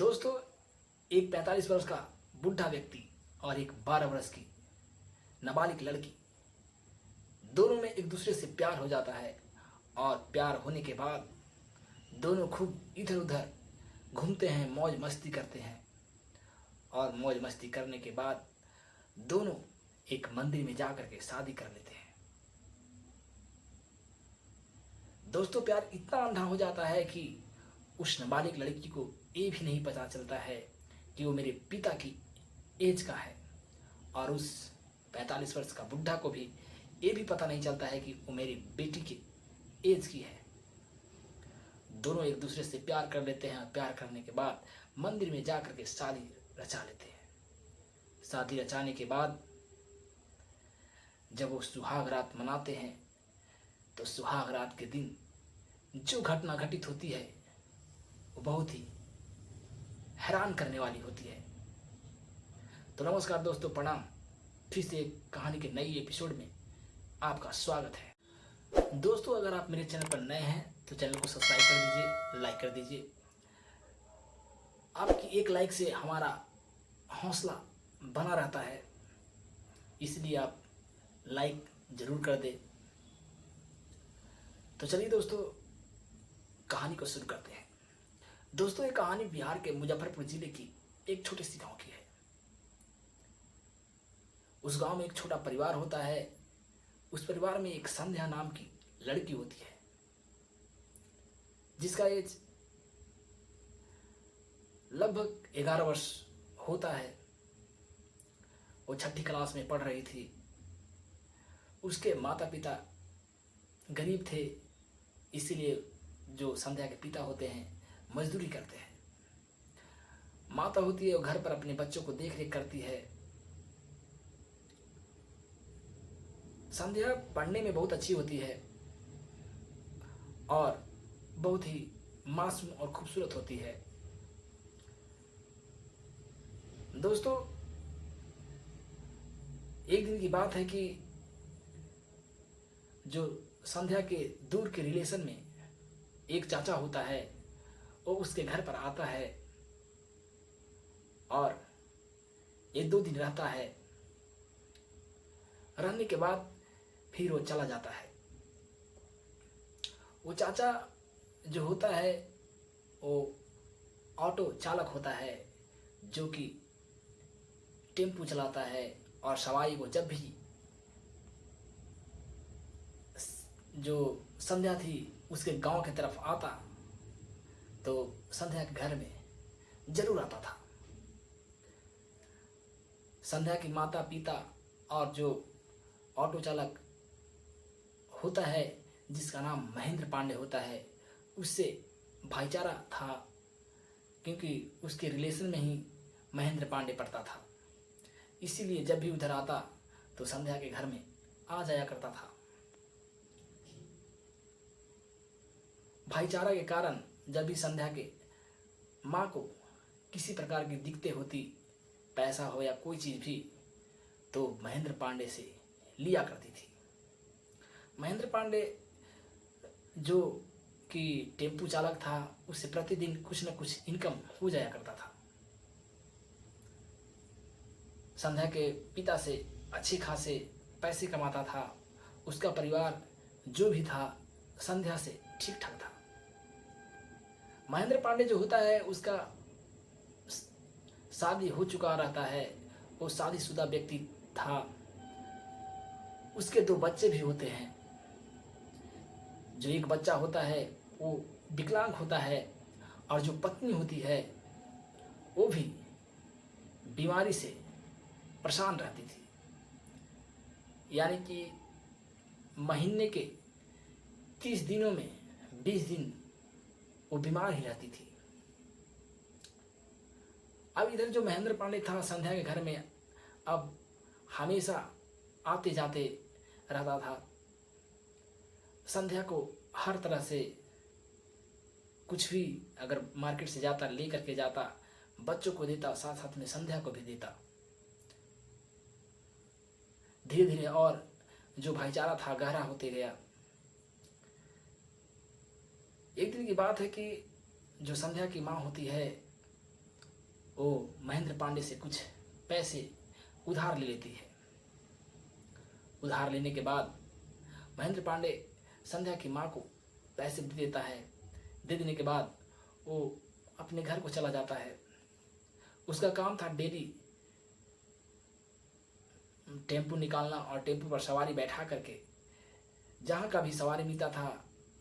दोस्तों, एक 45 वर्ष का बुढ़ा व्यक्ति और एक 12 वर्ष की नाबालिग लड़की, दोनों में एक दूसरे से प्यार हो जाता है। और प्यार होने के बाद दोनों खूब इधर उधर घूमते हैं, मौज मस्ती करते हैं। और मौज मस्ती करने के बाद दोनों एक मंदिर में जाकर के शादी कर लेते हैं। दोस्तों, प्यार इतना अंधा हो जाता है कि उस नाबालिग लड़की को ये भी नहीं पता चलता है कि वो मेरे पिता की एज का है, और उस 45 वर्ष का बुढ़ा को भी ये भी पता नहीं चलता है कि वो मेरी बेटी की एज की है। दोनों एक दूसरे से प्यार कर लेते हैं। प्यार करने के बाद मंदिर में जाकर के शादी रचा लेते हैं। शादी रचाने के बाद जब वो सुहाग रात मनाते हैं तो सुहाग रात के दिन जो घटना घटित होती है वो बहुत ही हैरान करने वाली होती है। तो नमस्कार दोस्तों, प्रणाम। फिर से एक कहानी के नई एपिसोड में आपका स्वागत है। दोस्तों, अगर आप मेरे चैनल पर नए हैं तो चैनल को सब्सक्राइब कर दीजिए, लाइक कर दीजिए। आपकी एक लाइक से हमारा हौसला बना रहता है, इसलिए आप लाइक जरूर कर दें। तो चलिए दोस्तों, कहानी को शुरू करते हैं। दोस्तों, ये कहानी बिहार के मुजफ्फरपुर जिले की एक छोटे सी गांव की है। उस गांव में एक छोटा परिवार होता है। उस परिवार में एक संध्या नाम की लड़की होती है, जिसका एज लगभग 11 वर्ष होता है। वो 6ठी क्लास में पढ़ रही थी। उसके माता पिता गरीब थे, इसीलिए जो संध्या के पिता होते हैं मजदूरी करते हैं। माता होती है वो घर पर अपने बच्चों को देख रेख करती है। संध्या पढ़ने में बहुत अच्छी होती है और बहुत ही मासूम और खूबसूरत होती है। दोस्तों, एक दिन की बात है कि जो संध्या के दूर के रिलेशन में एक चाचा होता है, वो उसके घर पर आता है और 1-2 दिन रहता है। रहने के बाद फिर वो चला जाता है। वो चाचा जो होता है वो ऑटो चालक होता है, जो कि टेम्पू चलाता है। और सवारी को जब भी जो संध्या थी उसके गांव की तरफ आता तो संध्या के घर में जरूर आता था। संध्या की माता पिता और जो ऑटो चालक होता है, जिसका नाम महेंद्र पांडे होता है, उससे भाईचारा था, क्योंकि उसके रिलेशन में ही महेंद्र पांडे पड़ता था। इसीलिए जब भी उधर आता तो संध्या के घर में आ जाया करता था। भाईचारा के कारण जब भी संध्या के माँ को किसी प्रकार की दिक्कतें होती, पैसा हो या कोई चीज़ भी, तो महेंद्र पांडे से लिया करती थी। महेंद्र पांडे जो कि टेम्पू चालक था, उससे प्रतिदिन कुछ न कुछ इनकम हो जाया करता था। संध्या के पिता से अच्छे खासे पैसे कमाता था। उसका परिवार जो भी था संध्या से ठीक ठाक था। महेंद्र पांडे जो होता है उसका शादी हो चुका रहता है। वो शादीशुदा व्यक्ति था। उसके 2 बच्चे भी होते हैं। जो एक बच्चा होता है वो विकलांग होता है, और जो पत्नी होती है वो भी बीमारी से परेशान रहती थी। यानी कि महीने के 30 दिनों में 20 दिन वो बीमार ही रहती थी। अब इधर जो महेंद्र पांडे था संध्या के घर में अब हमेशा आते जाते रहता था। संध्या को हर तरह से कुछ भी अगर मार्केट से जाता ले करके जाता, बच्चों को देता, साथ साथ में संध्या को भी देता। धीरे धीरे और जो भाईचारा था गहरा होते गया। एक दिन की बात है कि जो संध्या की माँ होती है वो महेंद्र पांडे से कुछ पैसे उधार ले लेती है। उधार लेने के बाद महेंद्र पांडे संध्या की माँ को पैसे दे देता है। दे देने के बाद वो अपने घर को चला जाता है। उसका काम था डेली टेम्पो निकालना और टेम्पो पर सवारी बैठा करके जहाँ का भी सवारी मिलता था,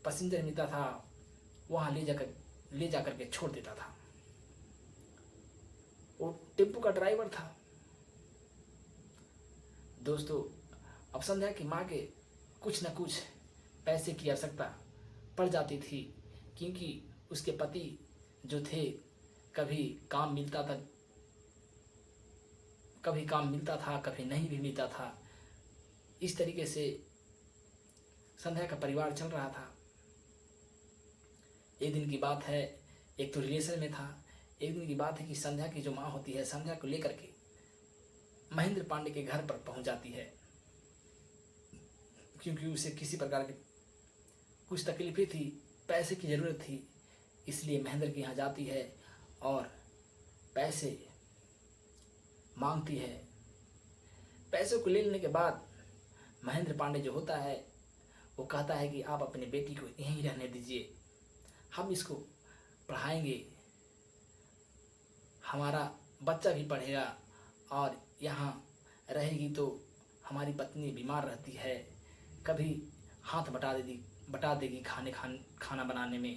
पैसेंजर मिलता था, वहाँ ले जाकर के छोड़ देता था। वो टेम्पो का ड्राइवर था। दोस्तों, अब संध्या की माँ के कुछ न कुछ पैसे की आवश्यकता पड़ जाती थी, क्योंकि उसके पति जो थे कभी काम मिलता था, कभी नहीं भी मिलता था। इस तरीके से संध्या का परिवार चल रहा था। एक दिन की बात है, एक तो रिलेशन में था। एक दिन की बात है कि संध्या की जो माँ होती है, संध्या को लेकर के महेंद्र पांडे के घर पर पहुंच जाती है, क्योंकि उसे किसी प्रकार की कुछ तकलीफें थी, पैसे की ज़रूरत थी। इसलिए महेंद्र के यहाँ जाती है और पैसे मांगती है। पैसे को ले लेने के बाद महेंद्र पांडे जो होता है वो कहता है कि आप अपनी बेटी को यहीं रहने दीजिए, हम इसको पढ़ाएंगे, हमारा बच्चा भी पढ़ेगा और यहाँ रहेगी तो हमारी पत्नी बीमार रहती है, कभी हाथ बटा देगी खाना बनाने में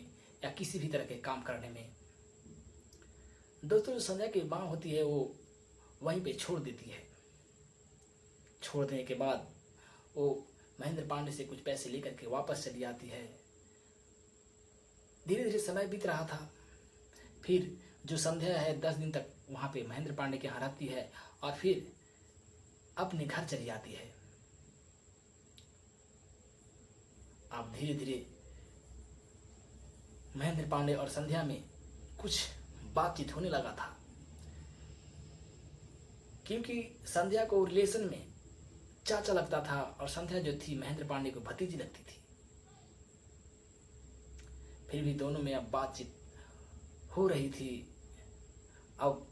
या किसी भी तरह के काम करने में। दोस्तों, जो संध्या की माँ होती है वो वहीं पे छोड़ देती है। छोड़ देने के बाद वो महेंद्र पांडे से कुछ पैसे लेकर के वापस चली आती है। धीरे धीरे समय बीत रहा था। फिर जो संध्या है 10 दिन तक वहाँ पे महेंद्र पांडे के यहाँ रहती है और फिर अपने घर चली आती है। अब धीरे धीरे महेंद्र पांडे और संध्या में कुछ बातचीत होने लगा था, क्योंकि संध्या को रिलेशन में चाचा लगता था और संध्या जो थी महेंद्र पांडे को भतीजी लगती थी। फिर भी दोनों में अब बातचीत हो रही थी। अब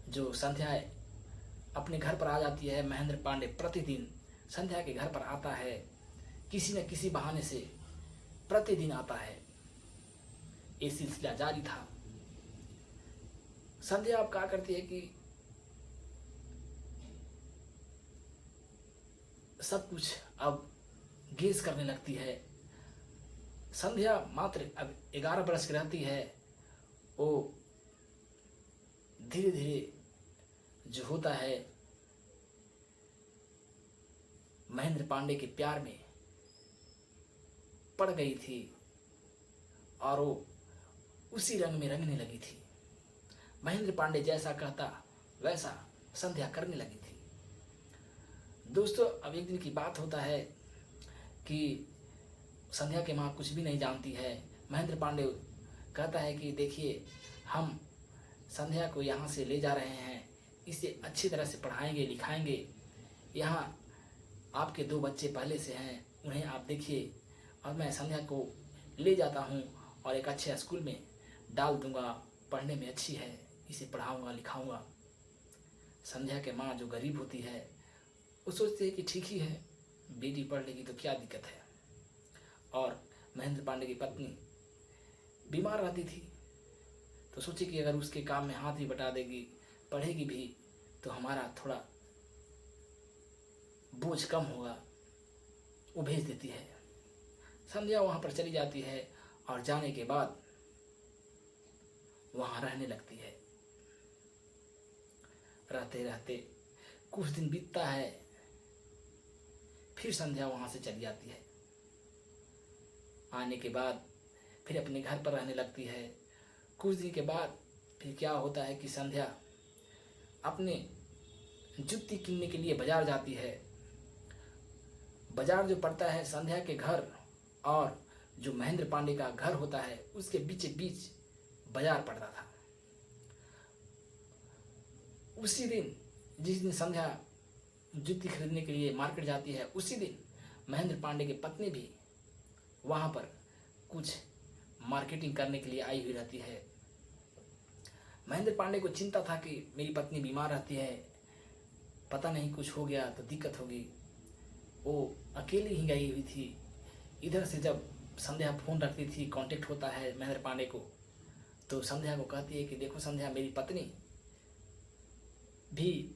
जो संध्या अपने घर पर आ जाती है, महेंद्र पांडे प्रतिदिन संध्या के घर पर आता है, किसी न किसी बहाने से प्रतिदिन आता है। ये सिलसिला जारी था। संध्या अब क्या करती है कि सब कुछ अब गेस करने लगती है। संध्या मात्र अब 11 वर्ष की रहती है। वो धीरे धीरे जो होता है महेंद्र पांडे के प्यार में पड़ गई थी और वो उसी रंग में रंगने लगी थी। महेंद्र पांडे जैसा कहता वैसा संध्या करने लगी थी। दोस्तों, अब एक दिन की बात होता है कि संध्या की माँ कुछ भी नहीं जानती है। महेंद्र पांडे कहता है कि देखिए, हम संध्या को यहाँ से ले जा रहे हैं, इसे अच्छी तरह से पढ़ाएंगे लिखाएंगे। यहाँ आपके 2 बच्चे पहले से हैं, उन्हें आप देखिए, और मैं संध्या को ले जाता हूँ और एक अच्छे स्कूल में डाल दूंगा, पढ़ने में अच्छी है, इसे पढ़ाऊंगा लिखाऊंगा। संध्या के माँ जो गरीब होती है वो सोचती है कि ठीक ही है, बेटी पढ़ लेगी तो क्या दिक्कत है। और महेंद्र पांडे की पत्नी बीमार रहती थी, तो सोची कि अगर उसके काम में हाथ भी बटा देगी, पढ़ेगी भी, तो हमारा थोड़ा बोझ कम होगा। वो भेज देती है। संध्या वहाँ पर चली जाती है और जाने के बाद वहाँ रहने लगती है। रहते रहते कुछ दिन बीतता है, फिर संध्या वहाँ से चली जाती है। आने के बाद फिर अपने घर पर रहने लगती है। कुछ दिन के बाद फिर क्या होता है कि संध्या अपने जूती किनने के लिए बाजार जाती है। बाजार जो पड़ता है संध्या के घर और जो महेंद्र पांडे का घर होता है उसके बीच बीच बाजार पड़ता था। उसी दिन जिस दिन संध्या जूती खरीदने के लिए मार्केट जाती है, उसी दिन महेंद्र पांडे की पत्नी भी वहाँ पर कुछ मार्केटिंग करने के लिए आई हुई रहती है। महेंद्र पांडे को चिंता था कि मेरी पत्नी बीमार रहती है, पता नहीं कुछ हो गया तो दिक्कत होगी। वो अकेली ही गई हुई थी। इधर से जब संध्या फ़ोन रखती थी, कांटेक्ट होता है महेंद्र पांडे को, तो संध्या को कहती है कि देखो संध्या, मेरी पत्नी भी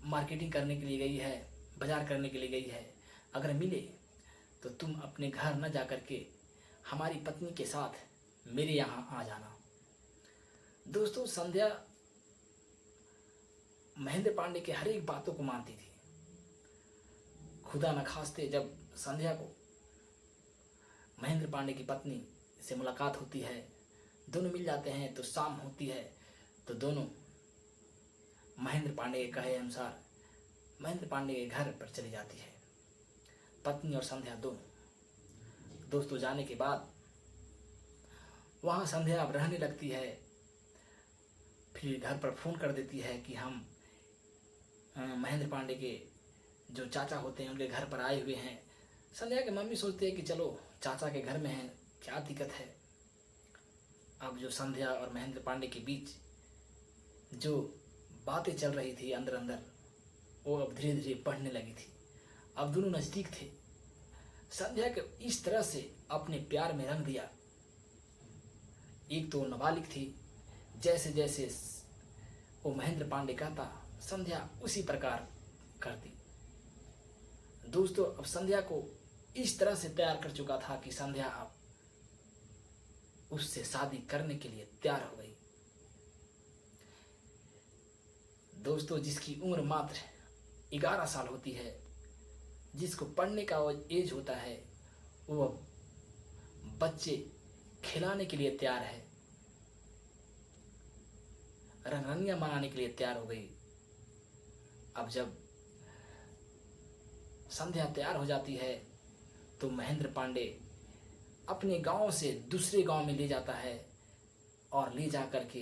मार्केटिंग करने के लिए गई है, बाजार करने के लिए गई है, अगर मिले तो तुम अपने घर न जा कर के हमारी पत्नी के साथ मेरे यहाँ आ जाना। दोस्तों, संध्या महेंद्र पांडे के हर एक बातों को मानती थी। खुदा न खास्ते जब संध्या को महेंद्र पांडे की पत्नी से मुलाकात होती है, दोनों मिल जाते हैं, तो शाम होती है तो दोनों महेंद्र पांडे के कहे अनुसार महेंद्र पांडे के घर पर चली जाती है, पत्नी और संध्या दोनों। दोस्तों, जाने के बाद वहाँ संध्या अब रहने लगती है। फिर घर पर फ़ोन कर देती है कि हम महेंद्र पांडे के जो चाचा होते हैं उनके घर पर आए हुए हैं। संध्या की मम्मी सोचती है कि चलो चाचा के घर में हैं, क्या दिक्कत है। अब जो संध्या और महेंद्र पांडे के बीच जो बातें चल रही थी अंदर अंदर, वो अब धीरे धीरे बढ़ने लगी थी। अब दोनों नज़दीक थे। संध्या को इस तरह से अपने प्यार में रंग दिया। एक तो नाबालिग थी, जैसे जैसे वो महेंद्र पांडे कहता संध्या उसी प्रकार करती। दोस्तों, अब संध्या को इस तरह से तैयार कर चुका था कि संध्या अब उससे शादी करने के लिए तैयार हो गई। दोस्तों, जिसकी उम्र मात्र 11 साल होती है, जिसको पढ़ने का एज होता है, वो बच्चे खिलाने के लिए तैयार है, रंगरलियां मनाने के लिए तैयार हो गई। अब जब संध्या तैयार हो जाती है तो महेंद्र पांडे अपने गांव से दूसरे गांव में ले जाता है और ले जा कर के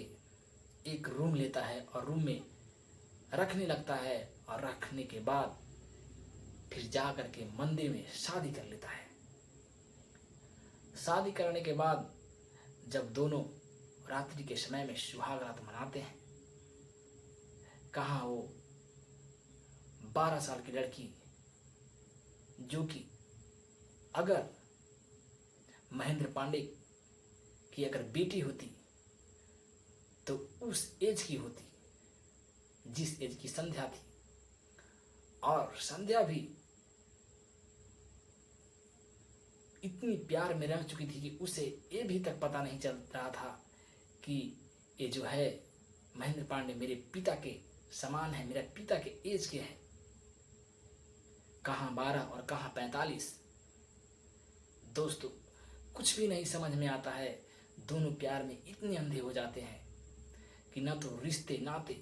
एक रूम लेता है और रूम में रखने लगता है, और रखने के बाद फिर जा कर के मंदिर में शादी कर लेता है। शादी करने के बाद जब दोनों रात्रि के समय में सुहाग रात मनाते हैं, कहाँ वो 12 साल की लड़की, जो कि अगर महेंद्र पांडे की अगर बेटी होती तो उस एज की होती जिस एज की संध्या थी, और संध्या भी इतनी प्यार में रह चुकी थी कि उसे ये भी तक पता नहीं चल रहा था कि ये जो है महेंद्र पांडे मेरे पिता के समान है, मेरे पिता के एज के हैं। कहाँ 12 और कहाँ 45। दोस्तों, कुछ भी नहीं समझ में आता है। दोनों प्यार में इतने अंधे हो जाते हैं कि न तो रिश्ते नाते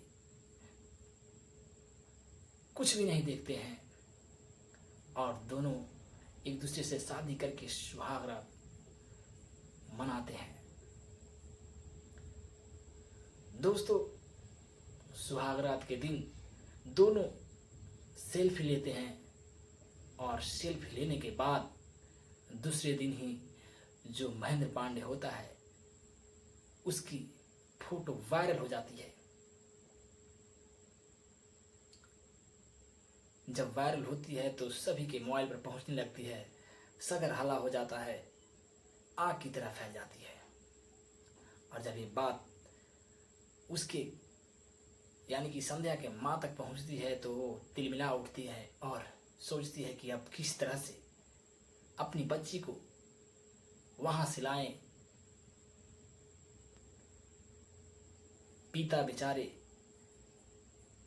कुछ भी नहीं देखते हैं, और दोनों एक दूसरे से शादी करके सुहाग रात मनाते हैं। दोस्तों, सुहाग रात के दिन दोनों सेल्फी लेते हैं, और सेल्फी लेने के बाद दूसरे दिन ही जो महेंद्र पांडे होता है उसकी फोटो वायरल हो जाती है। जब वायरल होती है तो सभी के मोबाइल पर पहुंचने लगती है, सगर हल्ला हो जाता है, आग की तरह फैल जाती है। और जब ये बात उसके यानी कि संध्या के माँ तक पहुंचती है तो वो तिलमिला उठती है और सोचती है कि अब किस तरह से अपनी बच्ची को वहां से लाएं। पिता बेचारे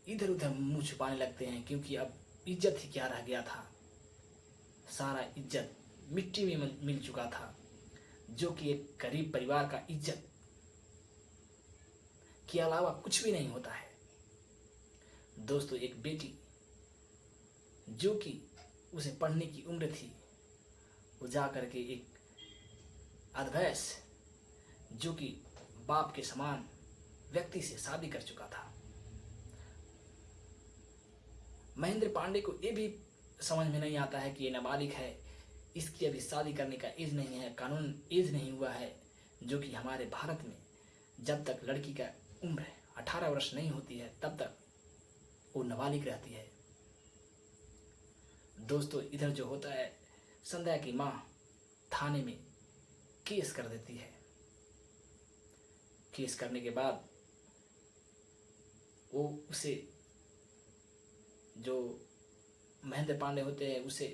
इधर उधर मुंह छुपाने लगते हैं, क्योंकि अब इज्जत ही क्या रह गया था। सारा इज्जत मिट्टी में मिल चुका था, जो कि एक गरीब परिवार का इज्जत के अलावा कुछ भी नहीं होता है। दोस्तों, एक बेटी जो कि उसे पढ़ने की उम्र थी, वो जा करके एक अधवैस जो कि बाप के समान व्यक्ति से शादी कर चुका था। महेंद्र पांडे को ये भी समझ में नहीं आता है कि ये नाबालिग है, इसकी अभी शादी करने का एज नहीं है, कानून एज नहीं हुआ है, जो कि हमारे भारत में जब तक लड़की का उम्र 18 वर्ष नहीं होती है तब तक वो नाबालिग रहती है। दोस्तों इधर जो होता है, संध्या की माँ थाने में केस कर देती है। केस करने के बाद वो उसे, जो महेंद्र पांडे होते हैं, उसे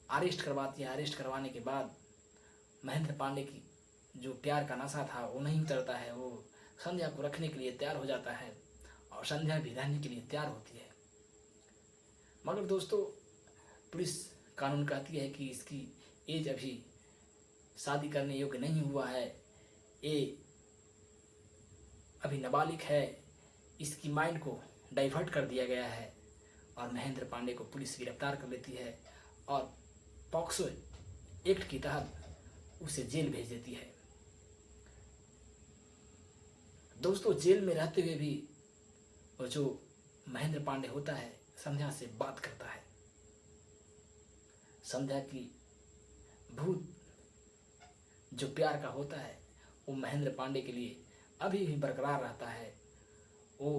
अरेस्ट करवाती है। अरेस्ट करवाने के बाद महेंद्र पांडे की जो प्यार का नशा था वो नहीं उतरता है। वो संध्या को रखने के लिए तैयार हो जाता है और संध्या भी रहने के लिए तैयार होती है। मगर दोस्तों पुलिस कानून कहती है कि इसकी एज अभी शादी करने योग्य नहीं हुआ है, ये अभी नाबालिग है, इसकी माइंड को डाइवर्ट कर दिया गया है। और महेंद्र पांडे को पुलिस गिरफ्तार कर लेती है और पॉक्सो एक्ट के तहत उसे जेल भेज देती है। दोस्तों जेल में रहते हुए भी वो जो महेंद्र पांडे होता है संध्या से बात करता है। संध्या की भूत जो प्यार का होता है वो महेंद्र पांडे के लिए अभी भी बरकरार रहता है। वो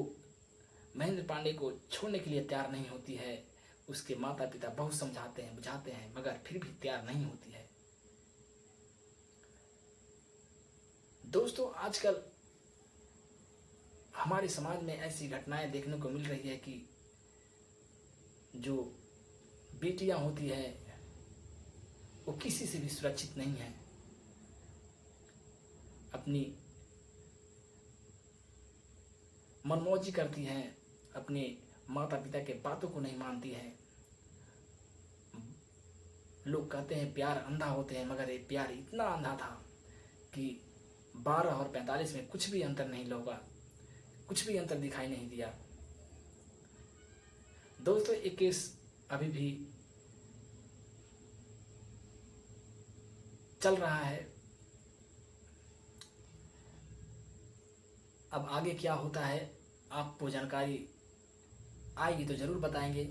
महेंद्र पांडे को छोड़ने के लिए तैयार नहीं होती है। उसके माता पिता बहुत समझाते हैं, बुझाते हैं, मगर फिर भी तैयार नहीं होती है। दोस्तों आजकल हमारे समाज में ऐसी घटनाएं देखने को मिल रही है कि जो बेटियां होती है वो किसी से भी सुरक्षित नहीं है। अपनी मनमौजी करती हैं, अपने माता पिता के बातों को नहीं मानती हैं। लोग कहते हैं प्यार अंधा होते हैं, मगर ये प्यार इतना अंधा था कि 12 और 45 में कुछ भी अंतर नहीं लगा, कुछ भी अंतर दिखाई नहीं दिया। दोस्तों एक केस अभी भी चल रहा है। अब आगे क्या होता है आपको जानकारी आएगी तो जरूर बताएंगे।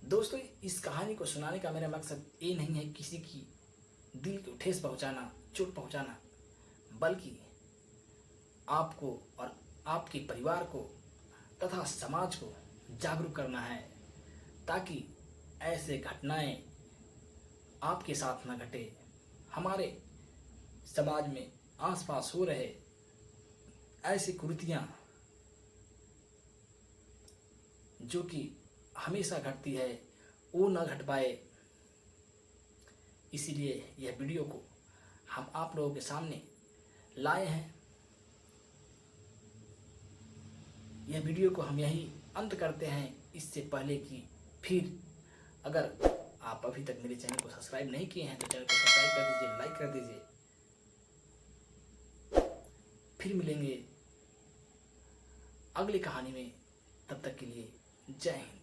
दोस्तों इस कहानी को सुनाने का मेरा मकसद ये नहीं है किसी की दिल को ठेस पहुंचाना, चोट पहुंचाना, बल्कि आपको और आपके परिवार को तथा समाज को जागरूक करना है, ताकि ऐसे घटनाएं आपके साथ न घटे। हमारे समाज में आसपास हो रहे ऐसी कुरीतियां जो कि हमेशा घटती है वो न घट पाए, इसीलिए यह वीडियो को हम आप लोगों के सामने लाए हैं। यह वीडियो को हम यही अंत करते हैं, इससे पहले कि फिर अगर आप अभी तक मेरे चैनल को सब्सक्राइब नहीं किए हैं तो चैनल को सब्सक्राइब कर दीजिए, लाइक कर दीजिए। फिर मिलेंगे अगली कहानी में, तब तक के लिए जय हिंद।